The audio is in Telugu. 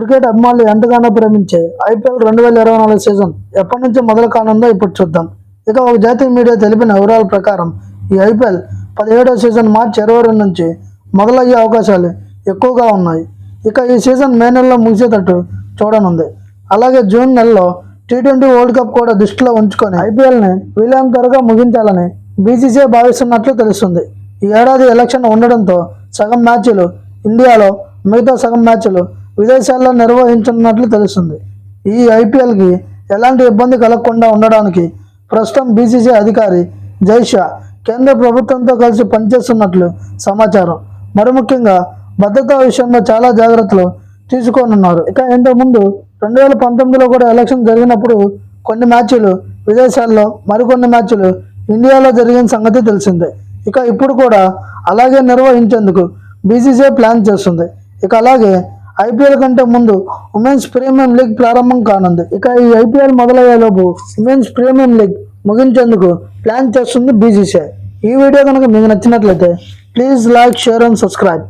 క్రికెట్ అభిమానులు ఎంతగానో ప్రేమించే ఐపీఎల్ 2024 సీజన్ ఎప్పటి నుంచి మొదలు కానుందో ఇప్పుడు చూద్దాం. ఇక ఒక జాతీయ మీడియా తెలిపిన వివరాల ప్రకారం ఈ ఐపీఎల్ 17వ సీజన్ మార్చి 22 నుంచి మొదలయ్యే అవకాశాలు ఎక్కువగా ఉన్నాయి. ఇక ఈ సీజన్ మే నెలలో ముగిసేటట్టు చూడనుంది. అలాగే జూన్ నెలలో T20 వరల్డ్ కప్ కూడా దృష్టిలో ఉంచుకొని ఐపీఎల్ని వీలైనంత త్వరగా ముగించాలని బీసీసీఐ భావిస్తున్నట్లు తెలుస్తుంది. ఈ ఏడాది ఎలక్షన్ ఉండడంతో సగం మ్యాచ్లు ఇండియాలో, మిగతా సగం మ్యాచ్లు విదేశాల్లో నిర్వహించనున్నట్లు తెలుస్తుంది. ఈ ఐపీఎల్కి ఎలాంటి ఇబ్బంది కలగకుండా ఉండడానికి ప్రస్తుతం బీసీసీఐ అధికారి జైషా కేంద్ర ప్రభుత్వంతో కలిసి పనిచేస్తున్నట్లు సమాచారం. మరి ముఖ్యంగా భద్రతా విషయంలో చాలా జాగ్రత్తలు తీసుకోనున్నారు. ఇక ఇంతకుముందు 2019లో కూడా ఎలక్షన్ జరిగినప్పుడు కొన్ని మ్యాచ్లు విదేశాల్లో, మరికొన్ని మ్యాచ్లు ఇండియాలో జరిగిన సంగతి తెలిసిందే. ఇక ఇప్పుడు కూడా అలాగే నిర్వహించేందుకు బీసీసీఐ ప్లాన్ చేస్తుంది. ఇక అలాగే ఐపీఎల్ కంటే ముందు ఉమెన్స్ ప్రీమియం లీగ్ ప్రారంభం కానుంది. ఇక ఈ ఐపీఎల్ మొదలయ్యేలోపు ఉమెన్స్ ప్రీమియం లీగ్ ముగించేందుకు ప్లాన్ చేస్తుంది బీసీసీఐ. ఈ వీడియో కనుక మీకు నచ్చినట్లయితే please like, share and subscribe.